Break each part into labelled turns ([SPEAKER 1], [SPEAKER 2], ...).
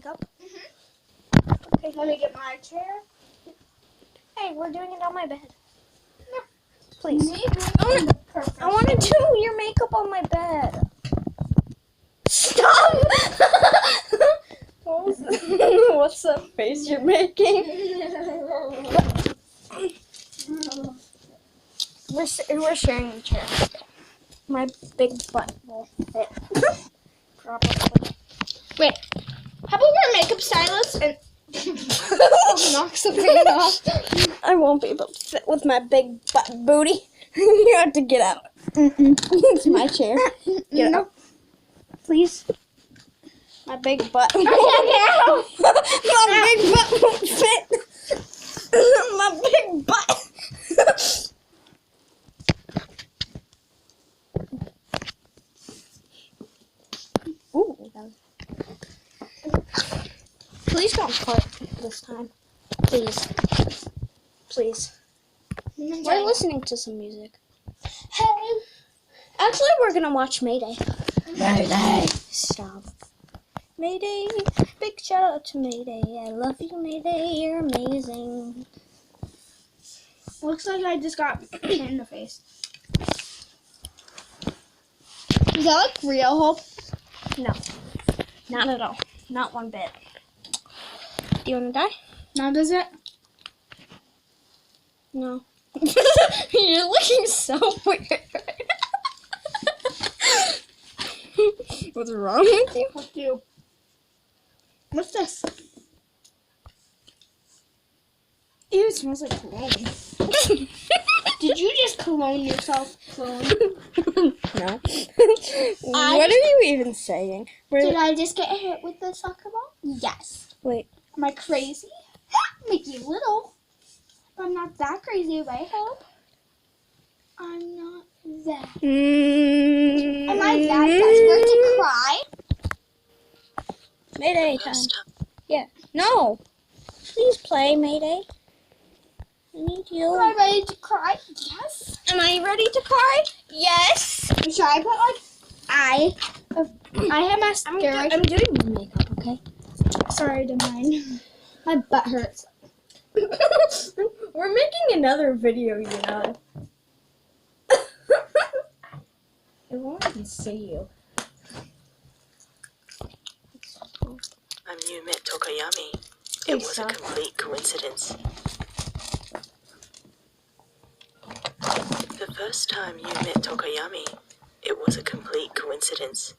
[SPEAKER 1] makeup?
[SPEAKER 2] Okay, let me get my chair.
[SPEAKER 1] Hey, we're doing it on my bed. No. Please.
[SPEAKER 2] I
[SPEAKER 1] I want to do your makeup on my bed. Stop! What's that face you're making? We're sharing the chair. My big butt will fit. Probably.
[SPEAKER 2] Wait, how about we're makeup stylist and knocks the paint off?
[SPEAKER 1] I won't be able to sit with my big butt booty. You have to get out. It's my chair. Get out. Please. My big butt. My big butt won't fit. My big butt. Ooh. Please don't cut this time. Please. Please. We're listening to some music.
[SPEAKER 2] Hey.
[SPEAKER 1] Actually, we're gonna watch Mayday.
[SPEAKER 2] Mayday.
[SPEAKER 1] Stop. Mayday. Big shout out to Mayday. I love you, Mayday. You're amazing.
[SPEAKER 2] Looks like I just got hit in the face. Is that like real hope?
[SPEAKER 1] No. Not at all. Not one bit. Do you wanna die?
[SPEAKER 2] Now does it?
[SPEAKER 1] No. You're looking so weird. What's wrong with you?
[SPEAKER 2] Fuck you. What's this? Ew, it smells like cologne. Did you just cologne yourself? Cologne?
[SPEAKER 1] No. What are you even saying?
[SPEAKER 2] Did I just get hit with the soccer ball? Yes.
[SPEAKER 1] Wait.
[SPEAKER 2] Am I crazy? Maybe a little. But I'm not that crazy, right, Hope? I'm not that. Am I that desperate to cry?
[SPEAKER 1] Mayday time. Yeah. No. Please play Mayday. I need you.
[SPEAKER 2] Am I ready to cry? Yes.
[SPEAKER 1] Am I ready to cry? Yes.
[SPEAKER 2] Should I put I have mascara.
[SPEAKER 1] I'm doing my makeup, okay?
[SPEAKER 2] Sorry to mine. My butt hurts.
[SPEAKER 1] We're making another video, you know. I won't even see you.
[SPEAKER 3] You met Tokoyami. It was a complete coincidence. The first time you met Tokoyami, it was a complete coincidence.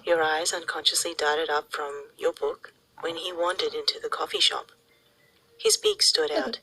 [SPEAKER 3] Your eyes unconsciously darted up from your book when he wandered into the coffee shop. His beak stood out,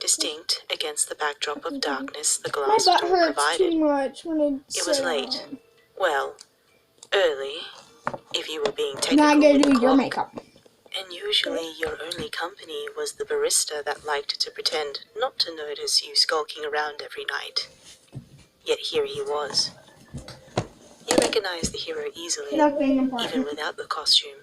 [SPEAKER 3] distinct against the backdrop of darkness the
[SPEAKER 2] My
[SPEAKER 3] glass
[SPEAKER 2] butt
[SPEAKER 3] door
[SPEAKER 2] hurts
[SPEAKER 3] provided.
[SPEAKER 2] too much when I
[SPEAKER 3] It was late. Well, early, if you were being technical
[SPEAKER 2] Now I'm gonna
[SPEAKER 3] with the
[SPEAKER 2] do your
[SPEAKER 3] clock.
[SPEAKER 2] makeup.
[SPEAKER 3] And usually your only company was the barista that liked to pretend not to notice you skulking around every night. Yet here he was. You recognized the hero easily, even without the costume.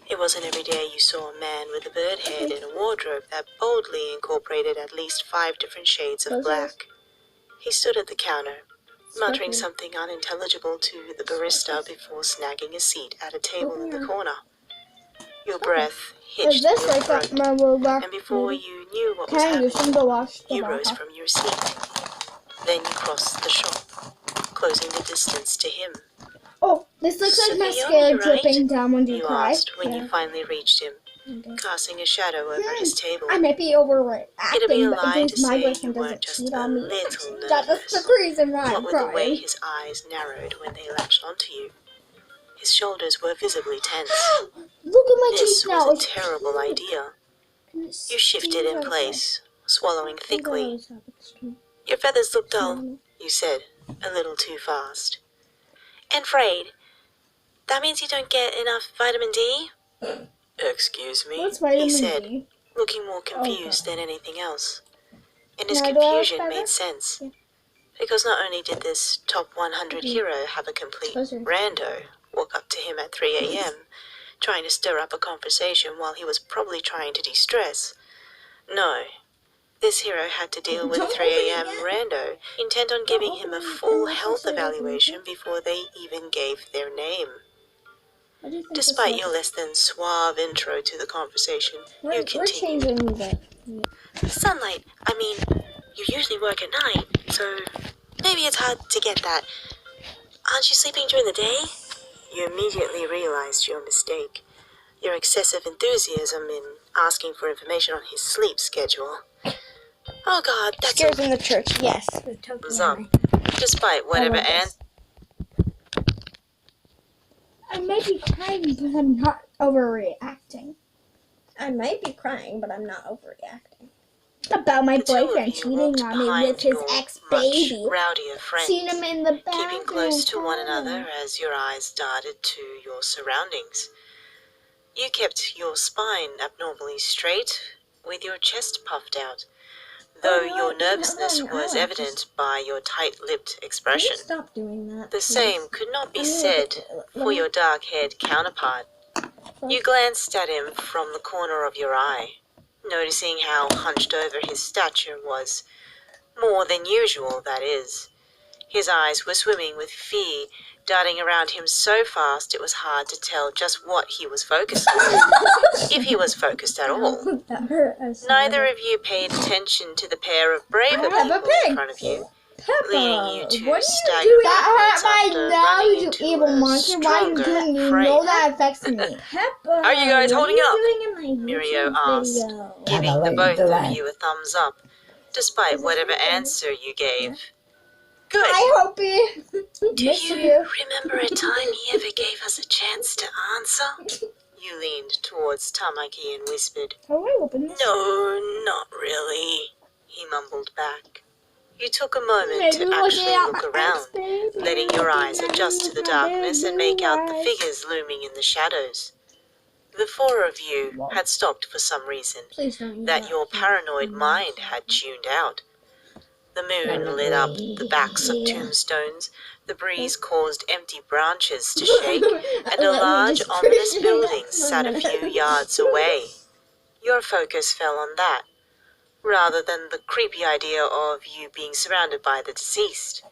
[SPEAKER 3] It wasn't every day you saw a man with a bird head and a wardrobe that boldly incorporated at least 5 different shades of black. He stood at the counter, muttering something unintelligible to the barista before snagging a seat at a table in the corner. Your breath hitched in your throat, and before you knew what was happening, you rose from your seat. Then you crossed the shop, closing the distance to him.
[SPEAKER 2] Oh, this looks
[SPEAKER 3] So
[SPEAKER 2] like
[SPEAKER 3] the
[SPEAKER 2] mascara
[SPEAKER 3] only
[SPEAKER 2] dripping
[SPEAKER 3] right?
[SPEAKER 2] down when you
[SPEAKER 3] You
[SPEAKER 2] cry.
[SPEAKER 3] asked when you finally reached him, casting a shadow over his table.
[SPEAKER 2] I might be
[SPEAKER 3] It'd be
[SPEAKER 2] overacting,
[SPEAKER 3] a
[SPEAKER 2] but
[SPEAKER 3] lie
[SPEAKER 2] at
[SPEAKER 3] to
[SPEAKER 2] least my
[SPEAKER 3] say you
[SPEAKER 2] boyfriend doesn't
[SPEAKER 3] weren't just
[SPEAKER 2] cheat
[SPEAKER 3] a
[SPEAKER 2] on me.
[SPEAKER 3] little
[SPEAKER 2] That's
[SPEAKER 3] nervous.
[SPEAKER 2] the reason why I'm
[SPEAKER 3] What with the way
[SPEAKER 2] crying.
[SPEAKER 3] his eyes narrowed when they latched onto you. His shoulders were visibly tense.
[SPEAKER 2] Look at my
[SPEAKER 3] This
[SPEAKER 2] teeth now.
[SPEAKER 3] was a terrible idea. You shifted in place, swallowing thickly. Your feathers look dull, you said, a little too fast. And frayed. That means you don't get enough vitamin D? Excuse me,
[SPEAKER 2] What's
[SPEAKER 3] he
[SPEAKER 2] vitamin
[SPEAKER 3] said,
[SPEAKER 2] D?
[SPEAKER 3] looking more confused than anything else. And his
[SPEAKER 2] Now do I look
[SPEAKER 3] confusion
[SPEAKER 2] better?
[SPEAKER 3] made sense.
[SPEAKER 2] Yeah.
[SPEAKER 3] Because not only did this top 100 hero have a complete
[SPEAKER 2] Closer.
[SPEAKER 3] rando walk up to him at 3 a.m., trying to stir up a conversation while he was probably trying to de-stress. No, this hero had to deal with a 3 a.m. rando, intent on giving him a full health evaluation before they even gave their name. Despite your less than suave intro to the conversation, you
[SPEAKER 1] We're
[SPEAKER 3] continue.
[SPEAKER 1] changing music.
[SPEAKER 3] Sunlight, I mean, you usually work at night, so maybe it's hard to get that. Aren't you sleeping during the day? You immediately realized your mistake. Your excessive enthusiasm in asking for information on his sleep schedule. Oh God, that's
[SPEAKER 1] Scares in the church, yes.
[SPEAKER 3] thumbs up. Despite whatever answer.
[SPEAKER 2] I may be crying, but I'm not overreacting.
[SPEAKER 1] I might be crying, but I'm not overreacting.
[SPEAKER 2] About my
[SPEAKER 3] The two of
[SPEAKER 2] boyfriend
[SPEAKER 3] you
[SPEAKER 2] cheating
[SPEAKER 3] walked
[SPEAKER 2] on me
[SPEAKER 3] behind
[SPEAKER 2] with his
[SPEAKER 3] your
[SPEAKER 2] ex-baby.
[SPEAKER 3] much rowdier friend,
[SPEAKER 2] Seen him in the bathroom.
[SPEAKER 3] keeping close to one another as your eyes darted to your surroundings. You kept your spine abnormally straight, with your chest puffed out, though your nervousness was evident by your tight-lipped expression.
[SPEAKER 1] Please stop doing that.
[SPEAKER 3] The
[SPEAKER 1] please.
[SPEAKER 3] same could not be
[SPEAKER 1] Let me
[SPEAKER 3] said
[SPEAKER 1] look at-
[SPEAKER 3] for your dark-haired counterpart. You glanced at him from the corner of your eye, noticing how hunched over his stature was. More than usual, that is. His eyes were swimming with fear, darting around him so fast it was hard to tell just what he was focused on, if he was focused at all.
[SPEAKER 1] That hurt us.
[SPEAKER 3] Neither of you paid attention to the pair of braver
[SPEAKER 2] Peppa
[SPEAKER 3] people
[SPEAKER 2] Pig.
[SPEAKER 3] in front of you,
[SPEAKER 1] Peppa,
[SPEAKER 3] leading you to
[SPEAKER 1] what are you
[SPEAKER 3] stagger
[SPEAKER 1] doing?
[SPEAKER 2] That
[SPEAKER 3] backwards
[SPEAKER 2] hurt
[SPEAKER 3] after
[SPEAKER 2] my
[SPEAKER 3] running
[SPEAKER 2] nose,
[SPEAKER 3] into
[SPEAKER 2] you evil
[SPEAKER 3] a
[SPEAKER 2] monster. Why are you
[SPEAKER 3] stronger
[SPEAKER 2] doing me? You
[SPEAKER 3] prey.
[SPEAKER 2] know that affects me.
[SPEAKER 1] Peppa,
[SPEAKER 3] Are you guys
[SPEAKER 1] what
[SPEAKER 3] holding
[SPEAKER 1] are
[SPEAKER 3] up?
[SPEAKER 1] you doing in my
[SPEAKER 3] Mirio
[SPEAKER 1] YouTube
[SPEAKER 3] asked,
[SPEAKER 1] video?
[SPEAKER 3] giving the both of you a thumbs up, despite whatever answer you gave. Good.
[SPEAKER 2] Hi, Hopi.
[SPEAKER 3] Do
[SPEAKER 2] Miss
[SPEAKER 3] you
[SPEAKER 2] you.
[SPEAKER 3] remember a time he ever gave us a chance to answer? You leaned towards Tamaki and whispered.
[SPEAKER 2] How do I open this?
[SPEAKER 3] No, not really, he mumbled back. You took a moment
[SPEAKER 2] Maybe
[SPEAKER 3] to
[SPEAKER 2] looking
[SPEAKER 3] actually
[SPEAKER 2] at
[SPEAKER 3] look
[SPEAKER 2] my
[SPEAKER 3] around,
[SPEAKER 2] ex-baby,
[SPEAKER 3] letting your eyes
[SPEAKER 2] looking at
[SPEAKER 3] adjust
[SPEAKER 2] me
[SPEAKER 3] to the
[SPEAKER 2] with my
[SPEAKER 3] darkness
[SPEAKER 2] big
[SPEAKER 3] and make
[SPEAKER 2] blue
[SPEAKER 3] out the
[SPEAKER 2] eyes.
[SPEAKER 3] figures looming in the shadows. The four of you
[SPEAKER 2] Wow.
[SPEAKER 3] had stopped for some reason
[SPEAKER 1] Please don't use
[SPEAKER 3] that your paranoid mind had tuned out. The moon lit up the backs of tombstones, the breeze caused empty branches to shake, and a large, ominous building sat a few yards away. Your focus fell on that, rather than the creepy idea of you being surrounded by the deceased.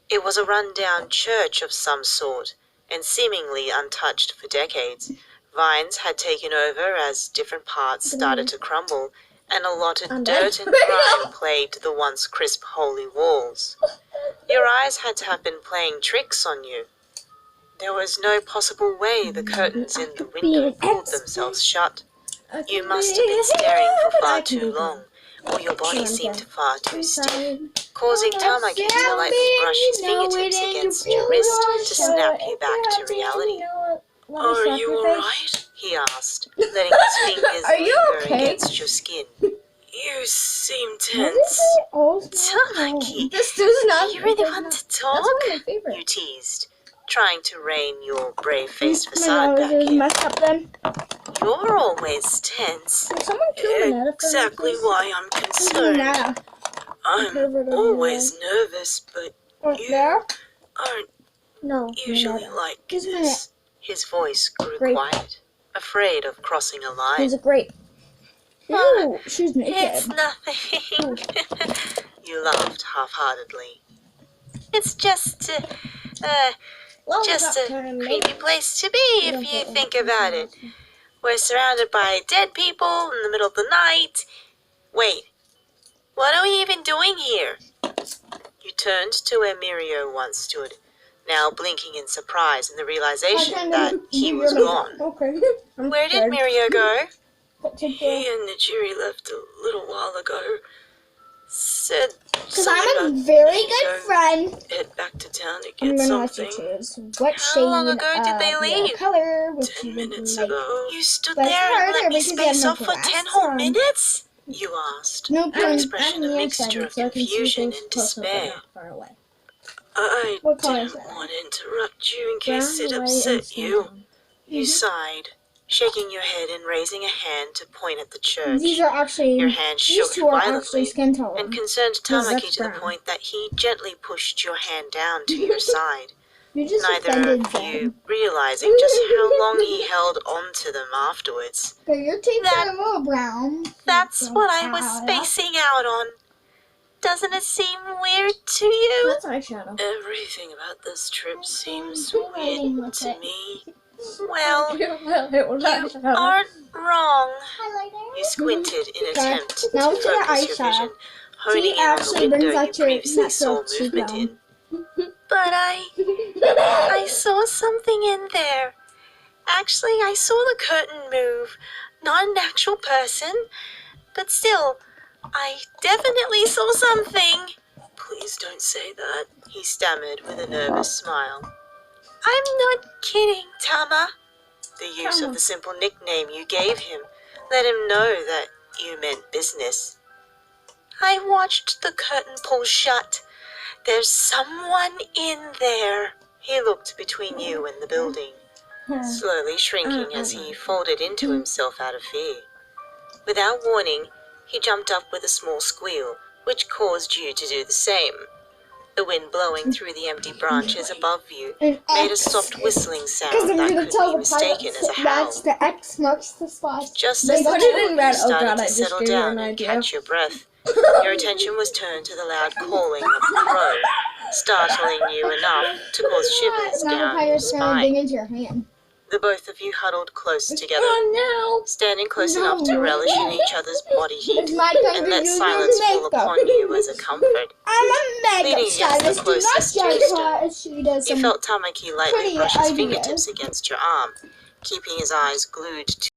[SPEAKER 3] It was a run-down church of some sort, and seemingly untouched for decades. Vines had taken over as different parts started to crumble, and a lot of dirt and grime plagued the once crisp holy walls. Your eyes had to have been playing tricks on you. There was no possible way the curtains in the window pulled themselves shut. You must have been staring for far too long, or your body seemed far too stiff, causing Tamaki to lightly brush his fingertips against your wrist to snap you back to reality. Are you alright? He asked, letting his fingers
[SPEAKER 2] Are you
[SPEAKER 3] linger
[SPEAKER 2] okay?
[SPEAKER 3] against your skin. You seem tense. Tamaki,
[SPEAKER 2] This does not.
[SPEAKER 3] you really
[SPEAKER 2] does
[SPEAKER 3] want
[SPEAKER 2] not-
[SPEAKER 3] to
[SPEAKER 2] That's
[SPEAKER 3] talk?
[SPEAKER 2] one of my favorites.
[SPEAKER 3] You teased, trying to rein your brave-faced
[SPEAKER 2] My
[SPEAKER 3] facade
[SPEAKER 2] nose
[SPEAKER 3] back
[SPEAKER 2] is
[SPEAKER 3] in.
[SPEAKER 2] messed up then.
[SPEAKER 3] You're always tense.
[SPEAKER 2] Can someone kill Minetta for me,
[SPEAKER 3] Exactly
[SPEAKER 2] please?
[SPEAKER 3] why I'm
[SPEAKER 2] Who's
[SPEAKER 3] concerned.
[SPEAKER 2] Minetta?
[SPEAKER 3] I'm always nervous, but
[SPEAKER 2] Right
[SPEAKER 3] you
[SPEAKER 2] there?
[SPEAKER 3] aren't
[SPEAKER 1] No,
[SPEAKER 3] usually
[SPEAKER 1] Minetta.
[SPEAKER 3] like
[SPEAKER 2] Who's
[SPEAKER 3] this. His voice grew
[SPEAKER 1] Grape.
[SPEAKER 3] quiet, afraid of crossing a line.
[SPEAKER 1] He's a grape.
[SPEAKER 2] Ew, she's
[SPEAKER 3] It's
[SPEAKER 2] naked.
[SPEAKER 3] nothing. You laughed half-heartedly. It's just a creepy place to be if you think about it. We're surrounded by dead people in the middle of the night. Wait, what are we even doing here? You turned to where Mirio once stood, now blinking in surprise and the realization that he was gone.
[SPEAKER 2] Okay.
[SPEAKER 3] Where did Mirio go?
[SPEAKER 2] He
[SPEAKER 3] He and Najiri left a little while ago. Said
[SPEAKER 2] Because
[SPEAKER 3] something
[SPEAKER 2] I'm a
[SPEAKER 3] about
[SPEAKER 2] very
[SPEAKER 3] you
[SPEAKER 2] good
[SPEAKER 3] go
[SPEAKER 2] friend.
[SPEAKER 3] head back to town to
[SPEAKER 2] I'm
[SPEAKER 3] get
[SPEAKER 2] gonna let you
[SPEAKER 3] something.
[SPEAKER 2] choose what
[SPEAKER 3] How
[SPEAKER 2] shade
[SPEAKER 3] long ago did they
[SPEAKER 2] of
[SPEAKER 3] leave?
[SPEAKER 2] your color would
[SPEAKER 3] 10
[SPEAKER 2] you would
[SPEAKER 3] minutes
[SPEAKER 2] like.
[SPEAKER 3] ago. You stood
[SPEAKER 2] But it's
[SPEAKER 3] there and
[SPEAKER 2] harder
[SPEAKER 3] let me
[SPEAKER 2] because you have
[SPEAKER 3] space
[SPEAKER 2] no
[SPEAKER 3] off for 10
[SPEAKER 2] glasses
[SPEAKER 3] whole
[SPEAKER 2] on.
[SPEAKER 3] minutes? You asked,
[SPEAKER 2] No,
[SPEAKER 3] an expression of mixture of
[SPEAKER 1] so I can see
[SPEAKER 3] confusion
[SPEAKER 1] things
[SPEAKER 3] and
[SPEAKER 1] close up but
[SPEAKER 3] despair.
[SPEAKER 1] not far away.
[SPEAKER 3] I
[SPEAKER 2] What color
[SPEAKER 3] didn't
[SPEAKER 2] is that?
[SPEAKER 3] want to interrupt you in
[SPEAKER 1] Brown,
[SPEAKER 3] case it
[SPEAKER 1] white, and
[SPEAKER 3] upset
[SPEAKER 1] skin
[SPEAKER 3] you.
[SPEAKER 1] tone.
[SPEAKER 3] You sighed, shaking your head and raising a hand to point at the church.
[SPEAKER 2] These are actually.
[SPEAKER 3] Your hand
[SPEAKER 2] These
[SPEAKER 3] shook
[SPEAKER 2] two are
[SPEAKER 3] violently
[SPEAKER 2] actually skin tone.
[SPEAKER 3] and concerned
[SPEAKER 1] Yes,
[SPEAKER 3] Tamaki
[SPEAKER 1] that's
[SPEAKER 3] to the
[SPEAKER 1] brown.
[SPEAKER 3] point that he gently pushed your hand down to your side.
[SPEAKER 2] You just
[SPEAKER 3] Neither
[SPEAKER 2] offended
[SPEAKER 3] of you
[SPEAKER 2] them.
[SPEAKER 3] realizing just how long he held on to them afterwards.
[SPEAKER 2] So your teeth
[SPEAKER 3] That-
[SPEAKER 2] are a little brown.
[SPEAKER 3] That's
[SPEAKER 2] So
[SPEAKER 3] what I was
[SPEAKER 2] ow.
[SPEAKER 3] spacing out on. Doesn't it seem weird to you?
[SPEAKER 1] That's eyeshadow.
[SPEAKER 3] Everything about this trip seems
[SPEAKER 2] highlighting
[SPEAKER 3] weird
[SPEAKER 2] with
[SPEAKER 3] to
[SPEAKER 2] it.
[SPEAKER 3] me. Well, you aren't wrong. You squinted in an attempt to
[SPEAKER 1] Now to the
[SPEAKER 3] focus your
[SPEAKER 1] eyeshadow.
[SPEAKER 3] vision, honing
[SPEAKER 1] See,
[SPEAKER 3] in on the
[SPEAKER 1] actually
[SPEAKER 3] window
[SPEAKER 1] brings
[SPEAKER 3] you
[SPEAKER 1] out your
[SPEAKER 3] previously saw
[SPEAKER 1] natural
[SPEAKER 3] movement
[SPEAKER 1] cheekbone.
[SPEAKER 3] in. But I saw something in there. Actually, I saw the curtain move. Not an actual person, but still, I definitely saw something. Please don't say that, he stammered with a nervous smile. I'm not kidding, Tama. The use of the simple nickname you gave him let him know that you meant business. I watched the curtain pull shut. There's someone in there. He looked between you and the building, slowly shrinking as he folded into himself out of fear. Without warning, he jumped up with a small squeal, which caused you to do the same. The wind blowing through the empty branches above you made a soft whistling sound that could be mistaken as a howl.
[SPEAKER 1] That's the X marks the spot.
[SPEAKER 3] Just
[SPEAKER 1] They
[SPEAKER 3] as the
[SPEAKER 1] put
[SPEAKER 3] two
[SPEAKER 1] it
[SPEAKER 3] of
[SPEAKER 1] in
[SPEAKER 3] you
[SPEAKER 1] red. Oh
[SPEAKER 3] started
[SPEAKER 1] god,
[SPEAKER 3] to
[SPEAKER 1] I just
[SPEAKER 3] settle
[SPEAKER 1] gave you
[SPEAKER 3] down
[SPEAKER 1] an
[SPEAKER 3] and
[SPEAKER 1] idea.
[SPEAKER 3] catch your breath, your attention was turned to the loud calling of the crow, startling you enough to cause shivers
[SPEAKER 1] Now the
[SPEAKER 3] down your
[SPEAKER 1] pirate's gonna
[SPEAKER 3] spine.
[SPEAKER 1] dig into your hand.
[SPEAKER 3] The both of you huddled close together,
[SPEAKER 1] Oh
[SPEAKER 3] standing close
[SPEAKER 1] No.
[SPEAKER 3] enough to relish in each other's body
[SPEAKER 1] no!
[SPEAKER 3] heat,
[SPEAKER 1] It's my turn
[SPEAKER 3] and
[SPEAKER 1] to
[SPEAKER 3] let
[SPEAKER 1] use
[SPEAKER 3] silence fall
[SPEAKER 1] makeup.
[SPEAKER 3] upon you as a comfort.
[SPEAKER 1] I'm a makeup
[SPEAKER 3] Leaning against the
[SPEAKER 1] stylist. Do not
[SPEAKER 3] closest
[SPEAKER 1] judge
[SPEAKER 3] tombstone,
[SPEAKER 1] her as she does
[SPEAKER 3] You
[SPEAKER 1] some
[SPEAKER 3] felt Tamaki lightly
[SPEAKER 1] pretty
[SPEAKER 3] brush his
[SPEAKER 1] ideas.
[SPEAKER 3] fingertips against your arm, keeping his eyes glued to